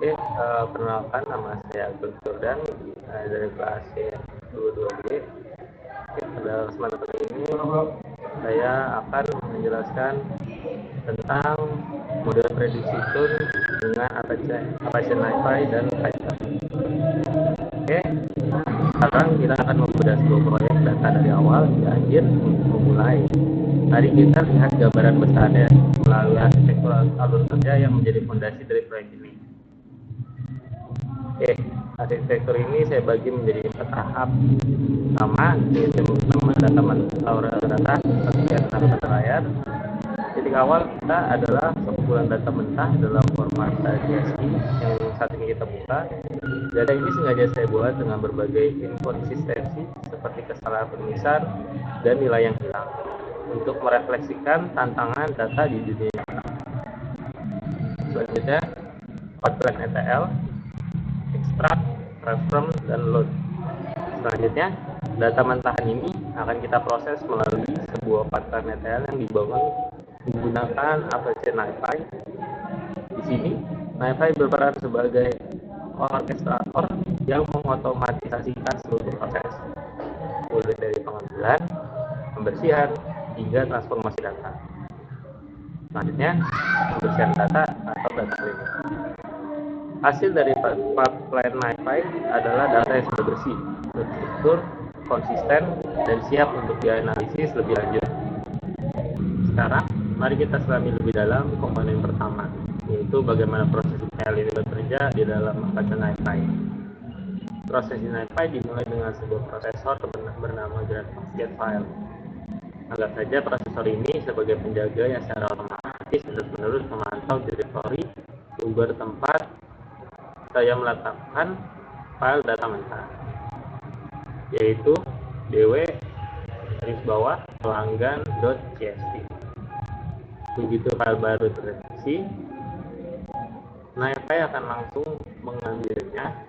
Perkenalkan, nama saya Agus Jordan dari kelas C22B. Pada kesempatan ini saya akan menjelaskan tentang model prediksi tune dengan Apache NiFi dan Python. Sekarang kita akan membedah sebuah proyek data dari awal hingga akhir untuk memulai. Mari kita lihat gambaran besarnya melalui arsitektur alur kerja yang menjadi fondasi dari proyek ini. Arsitektur ini saya bagi menjadi 4 tahap. Pertama, yaitu nama data bagian data layar. Titik awal kita adalah sekumpulan data mentah dalam format CSV yang saat ini kita buka. Data ini sengaja saya buat dengan berbagai inkonsistensi seperti kesalahan penulisan dan nilai yang hilang untuk merefleksikan tantangan data di dunia nyata. Selanjutnya, pipeline ETL, extract, transform, dan load. Selanjutnya, data mentahan ini akan kita proses melalui sebuah pipeline ETL yang dibangun menggunakan Apache NiFi. Di sini, NiFi berperan sebagai orkestrator yang mengotomatisasikan seluruh proses, mulai dari pengambilan, pembersihan, hingga transformasi data. Selanjutnya, pembersihan data atau data cleaning. Hasil dari pipeline NiFi adalah data yang sudah bersih, terstruktur, konsisten, dan siap untuk dianalisis lebih lanjut. Sekarang, mari kita selami lebih dalam komponen pertama, yaitu bagaimana proses ETL ini bekerja di dalam Apache NiFi. Proses NiFi dimulai dengan sebuah prosesor bernama Get File. Anggap saja prosesor ini sebagai penjaga yang secara otomatis terus-menerus memantau direktori sumber tempat saya meletakkan file data mentah, yaitu dw-pelanggan.csv. Begitu file baru terdeteksi, NiFi akan langsung mengambilnya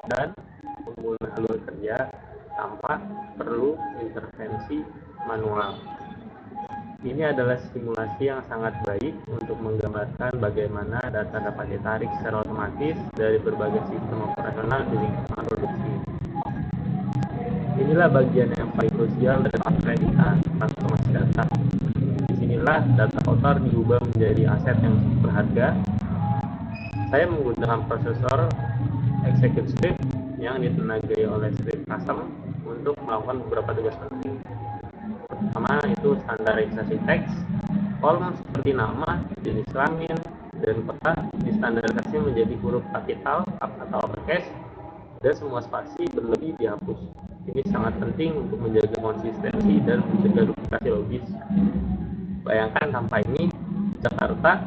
dan memulai alur kerja tanpa perlu intervensi manual. Ini adalah simulasi yang sangat baik untuk menggambarkan bagaimana data dapat ditarik secara otomatis dari berbagai sistem operasional di lingkungan produksi. Inilah bagian yang paling krusial dalam kita transformasi data. Disinilah data kotor diubah menjadi aset yang berharga. Saya menggunakan prosesor execute script yang ditenagai oleh script custom untuk melakukan beberapa tugas penting. Pertama, itu standarisasi teks. Kolom seperti nama, jenis kelamin, dan kota distandarisasi menjadi huruf kapital atau uppercase, dan semua spasi berlebih dihapus. Ini sangat penting untuk menjaga konsistensi dan mencegah duplikasi logis. Bayangkan tanpa ini, Jakarta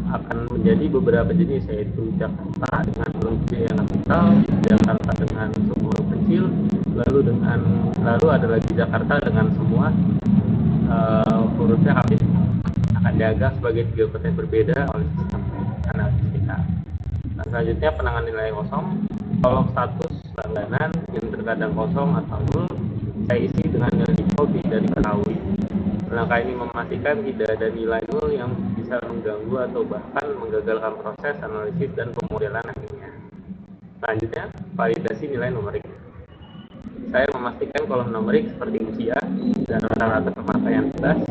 akan menjadi beberapa jenis, yaitu Jakarta dengan huruf J yang kapital, Jakarta dengan semua huruf kecil, lalu ada lagi Jakarta dengan semua hurufnya kapital. Akan dianggap sebagai 3 kota yang berbeda oleh sistem analisis kita. Dan selanjutnya, penanganan nilai kosong. Kolom status langganan yang terkadang kosong atau nol saya isi dengan nilai default tidak diketahui. Langkah ini memastikan tidak ada nilai nol yang bisa mengganggu atau bahkan menggagalkan proses analisis dan pemodelan nantinya. Selanjutnya, validasi nilai numerik. Saya memastikan kolom numerik seperti usia dan rata-rata pemakaian tugas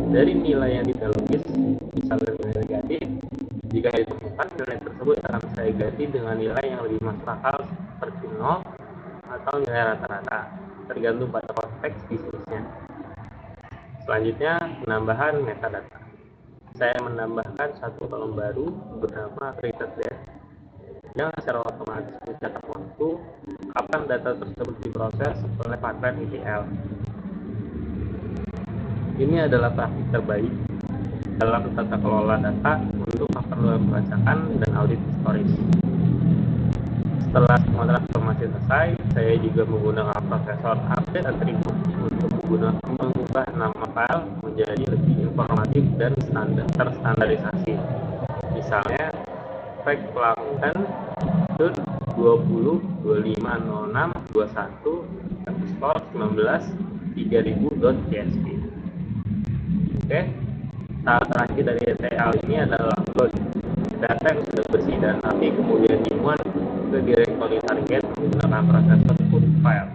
dari nilai yang tidak logis, misalnya nilai negatif. Jika ditemukan, nilai tersebut akan saya ganti dengan nilai yang lebih masuk akal seperti 0 atau nilai rata-rata, tergantung pada konteks bisnisnya. Selanjutnya, penambahan metadata. Saya menambahkan satu kolom baru bernama created date yang secara otomatis mencatat waktu kapan data tersebut diproses oleh pipeline ETL. Ini adalah praktik terbaik dalam tata kelola data untuk keperluan pelacakan dan audit historis. Setelah semua transformasi selesai, saya juga menggunakan prosesor update atribut untuk mengubah nama file menjadi lebih informatif dan terstandarisasi. Misalnya, file pelanggan 20.06.21/19.3000.csv. Tahap terakhir dari ETL ini adalah load. data yang sudah bersih dan rapi kemudian dimuat ke directory target menggunakan prosesor put file.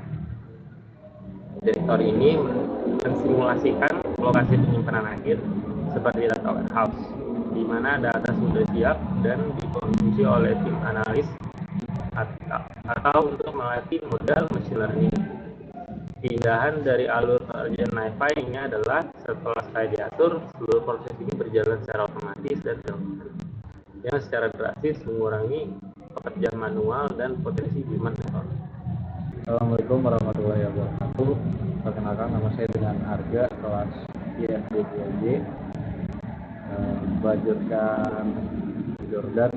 Directory ini mensimulasikan lokasi penyimpanan akhir seperti data warehouse, di mana data sudah siap dan dikonsumsi oleh tim analis atau untuk melatih modal machine learning. Keindahan dari alur urgent NiFi ini adalah setelah saya diatur, seluruh proses ini berjalan secara otomatis dan yang secara drastis mengurangi pekerjaan manual dan potensi human error. Assalamualaikum warahmatullahi wabarakatuh. Perkenalkan, nama saya dengan Arga, kelas ISD 2J. Melanjutkan Jordan,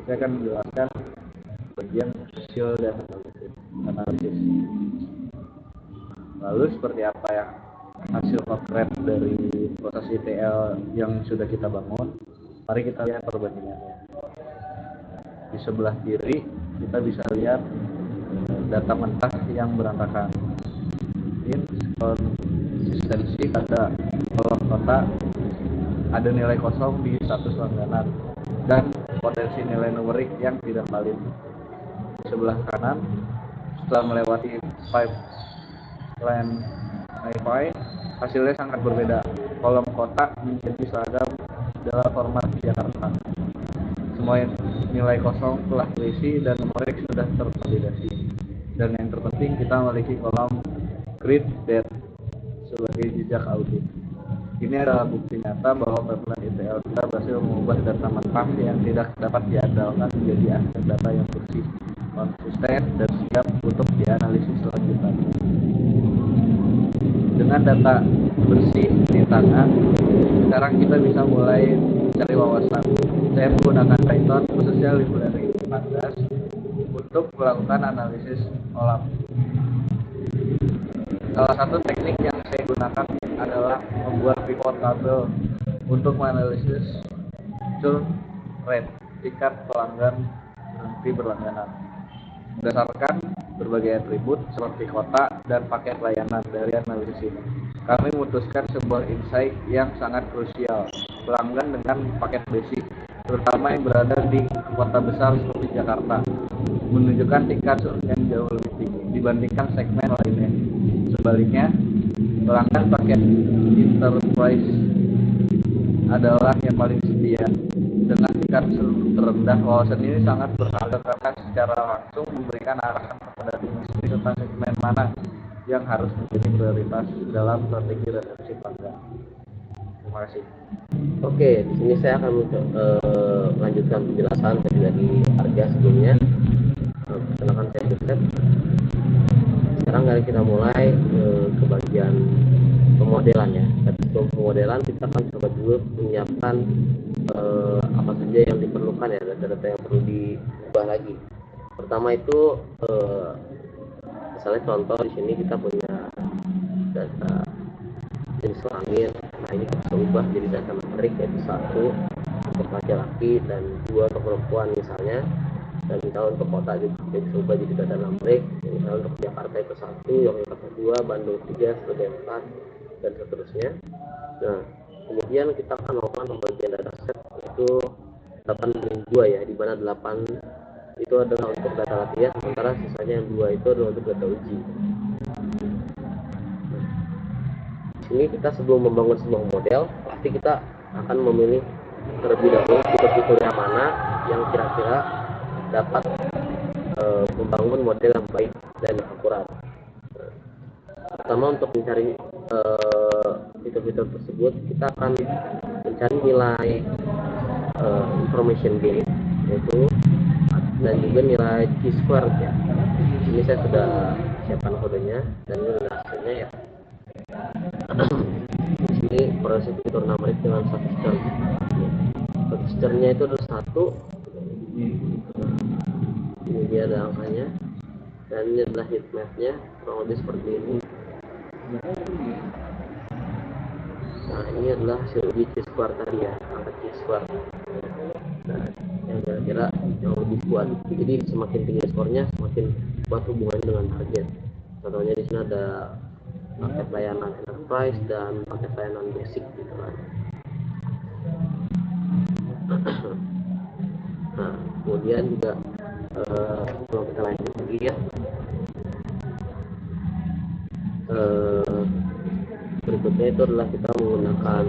saya akan menjelaskan bagian hasil dan analisis. Lalu seperti apa ya hasil konkret dari proses ETL yang sudah kita bangun? Mari kita lihat perbandingannya. Di sebelah kiri kita bisa lihat data mentah yang berantakan. Inkonsistensi pada kolom kota, ada nilai kosong di status langganan dan potensi nilai numerik yang tidak valid. Di sebelah kanan, setelah melewati pipeline NiFi, hasilnya sangat berbeda. Kolom kotak menjadi seragam dalam format Jakarta. Semua nilai kosong telah terisi dan numerik sudah tervalidasi. Dan yang terpenting, kita memiliki kolom grid date sebagai jejak audit. Ini adalah bukti nyata bahwa pipeline ETL kita berhasil mengubah data mentah yang tidak dapat diandalkan menjadi aset data yang bersih, konsisten, dan siap untuk dianalisis selanjutnya. Dengan data bersih di tangan, sekarang kita bisa mulai mencari wawasan. Saya menggunakan Python, khususnya library Pandas, untuk melakukan analisis OLAP. Salah satu teknik yang saya gunakan adalah membuat pivot table untuk menganalisis churn rate, tingkat pelanggan berhenti berlangganan, berdasarkan berbagai atribut seperti kota dan paket layanan. Dari analisis ini, kami memutuskan sebuah insight yang sangat krusial. Pelanggan dengan paket basic, terutama yang berada di kota besar seperti Jakarta, menunjukkan tingkat churn yang jauh lebih tinggi dibandingkan segmen lainnya. Sebaliknya, pelanggan paket enterprise adalah yang paling setia dengan tingkat terendah. Wawasan ini sangat berharga karena secara langsung memberikan arahan kepada tim bisnis tentang segmen mana yang harus menjadi prioritas dalam strategi retensi pelanggan. Terima kasih. Oke, di sini saya akan melanjutkan penjelasan dari Arga sebelumnya. Perkenalkan, saya Joseph. Sekarang mari kita mulai ke bagian pemodelan ya. Tapi sebelum pemodelan kita akan coba dulu menyiapkan apa saja yang diperlukan ya, data-data yang perlu diubah lagi. Pertama itu misalnya contoh di sini kita punya data jenis kelamin. Nah, ini kita bisa ubah jadi data numerik, yaitu 1 untuk laki-laki dan 2 untuk perempuan misalnya. Dan misalnya untuk kota juga bisa ubah jadi data numerik. Misalnya untuk Jakarta itu 1, Yogyakarta 2, Bandung 3, Surabaya 4, dan seterusnya. Nah, kemudian kita akan melakukan pembagian dataset itu 8/2 ya, di mana 8 itu adalah untuk data latihan, sementara sisanya yang 2 itu adalah untuk data uji. Ini kita sebelum membangun sebuah model, pasti kita akan memilih terlebih dahulu tipe-tipe yang mana yang kira-kira dapat membangun model yang baik dan akurat. Pertama, untuk mencari fitur-fitur tersebut, kita akan mencari nilai information gain, yaitu dan juga nilai chi-square ya. Ini saya sudah siapkan kodenya dan ini hasilnya ya. Di sini proses fitur numerik dengan satu churn. Satu churnnya itu ada 1. Ini dia ada angkanya. Dan ini adalah heat mapnya, kurang lebih seperti ini. Nah, ini adalah hasil uji chi-square tadi ya, angka chi-square. Nah, yang kira-kira yang lebih kuat. Jadi semakin tinggi skornya, semakin kuat hubungannya dengan target. Contohnya di sini ada paket layanan enterprise dan paket layanan basic gitu kan. kemudian juga kalau kita lanjut lagi ya, berikutnya itu adalah kita menggunakan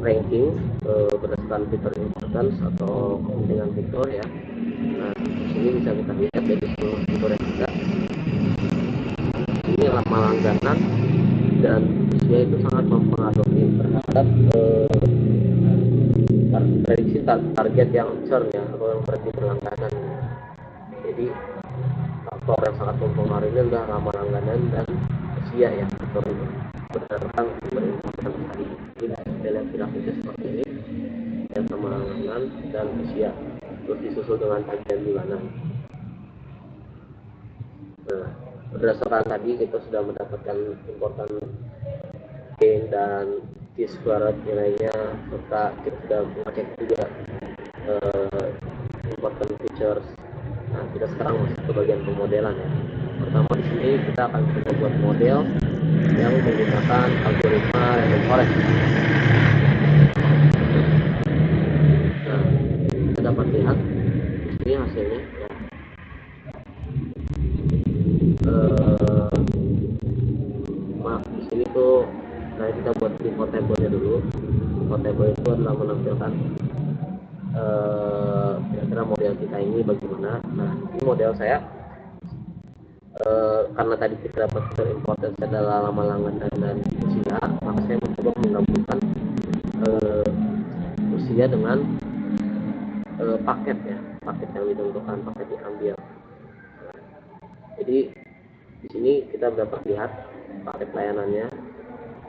ranking berdasarkan fitur importance atau kepentingan fitur ya. Nah, di sini bisa kita lihat dari seluruh fitur yang ada. Ini lama langganan dan usia itu sangat mempengaruhi terhadap prediksi target yang churn ya, atau yang berarti berlangganan. Jadi faktor yang sangat mempengaruhi adalah lama langganan dan usia ya, faktor itu berdasarkan berinformasi tadi. Jadi dalam grafisnya seperti ini, yang lama langganan dan usia, terus disusul dengan tagihan bulanan. Nah, berdasarkan tadi kita sudah mendapatkan important gain dan T-squared nilainya, serta kita sudah mengecek juga important features. Nah, kita sekarang masuk ke bagian pemodelan ya. Pertama di sini kita akan membuat model yang menggunakan algoritma random forest. Nah, kita dapat lihat di sini hasilnya ya. Maaf, di sini tuh kita buat pivot table-nya dulu. Pivot table itu adalah menampilkan kira-kira model kita ini bagaimana. Nah, ini model saya karena tadi kita dapat fitur importance adalah lama langganan dan usia, maka saya mencoba menggabungkan usia dengan paket ya, paket yang ditentukan, paket diambil. Jadi di sini kita dapat lihat paket layanannya,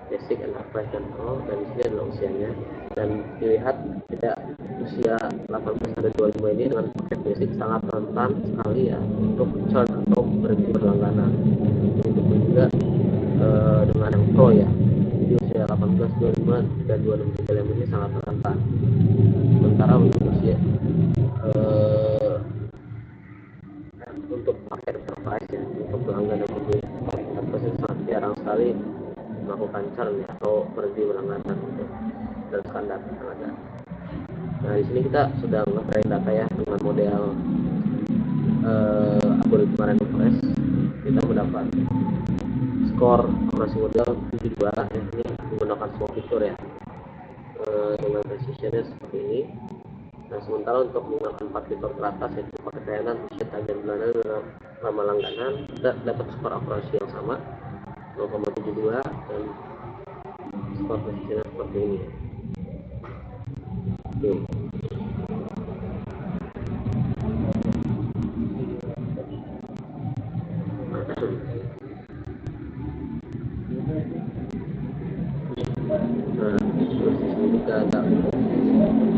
basic and advanced control, dan di sini adalah usianya, dan dilihat tidak usia 18 sampai 25 ini dengan paket basic sangat rentan sekali ya untuk churn atau berhenti berlangganan. Begitu juga dengan yang pro ya, jadi usia 18, 25 dan 26 yang ini sangat rentan. Sementara untuk usia untuk paket enterprise ya, untuk pelanggan yang memiliki paket enterprise itu sangat jarang sekali melakukan churn ya, atau berhenti berlangganan gitu, berdasarkan data yang ada. Nah, di sini kita sudah nge-train data ya dengan model algoritma random forest. Kita mendapat skor operasi model 72 ya, ini menggunakan semua fitur ya, dengan precisionnya seperti ini. Nah, sementara untuk menggunakan 4 fitur teratas yaitu paket layanan, usia, tagihan bulanan, dan lama langganan, kita dapat skor akurasi yang sama 0,72 dan skor precisionnya seperti ini. Oke. Nah, terus di sini juga ada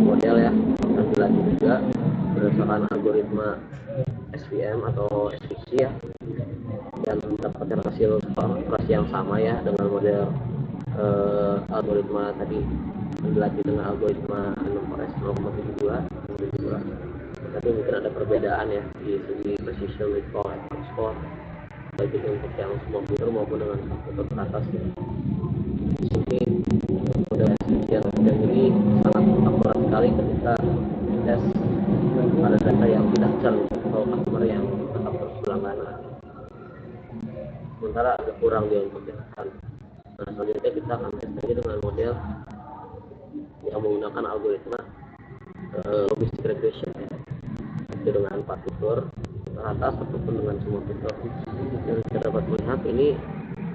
model ya, nanti lagi juga berdasarkan algoritma SVM atau SVC ya, dan mendapatkan hasil operasi yang sama ya dengan model algoritma tadi, lagi dengan algoritma random forest 0,72, tapi mungkin ada perbedaan ya di segi precision, recall, and score, baik itu untuk yang semua fitur maupun dengan fitur teratas ya. Di sini model SVC yang ini sangat akurat sekali ketika tes pada data yang tidak churn atau customer yang tetap terus berlangganan, sementara agak kurang dia untuk yang churn. Nah, selanjutnya kita akan tes lagi dengan model yang menggunakan algoritma logistic regression ya, itu dengan 4 fitur teratas ataupun dengan semua fitur. Dan kita dapat melihat ini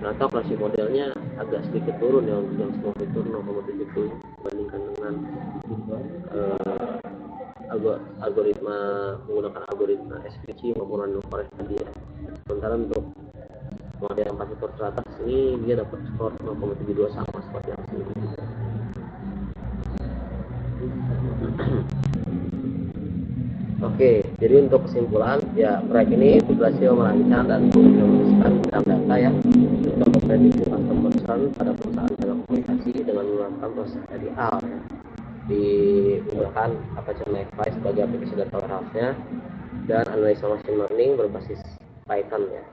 ternyata operasi modelnya agak sedikit turun ya untuk yang semua fitur 0,70 dibandingkan dengan algoritma menggunakan algoritma SVC maupun random forest tadi ya. Sementara untuk model yang 4 fitur teratas ini dia dapat skor 0,72 sama seperti yang sini. Oke, jadi untuk kesimpulan ya, proyek ini berhasil merancang dan mengimplementasikan bidang data ya untuk memprediksi customer churn pada perusahaan telekomunikasi dengan menggunakan proses RDL ya, digunakan Apache MyFi sebagai aplikasi data warehouse-nya, dan analisa machine learning berbasis Python ya,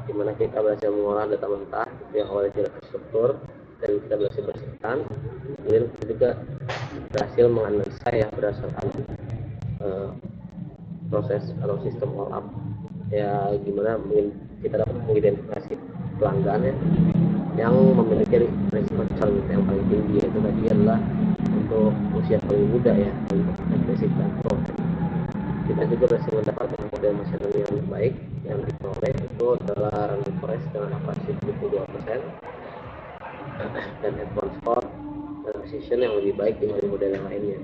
dimana kita berhasil mengolah data mentah yang awalnya tidak terstruktur dan kita berhasil bersihkan. Kemudian kita juga berhasil menganalisa ya berdasarkan proses atau sistem all up ya, gimana kita dapat mengidentifikasi pelanggan ya yang memiliki risiko churn yang paling tinggi, yaitu tadi adalah untuk usia paling muda ya, untuk agresif dan pro. Kita juga berhasil mendapatkan model machine learning yang baik yang diperoleh itu adalah random forest dengan akurasi 72% dan advanced score dan precision yang lebih baik dibanding model yang lainnya.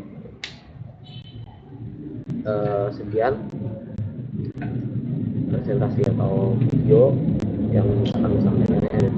Sekian presentasi atau video yang akan disampaikan oleh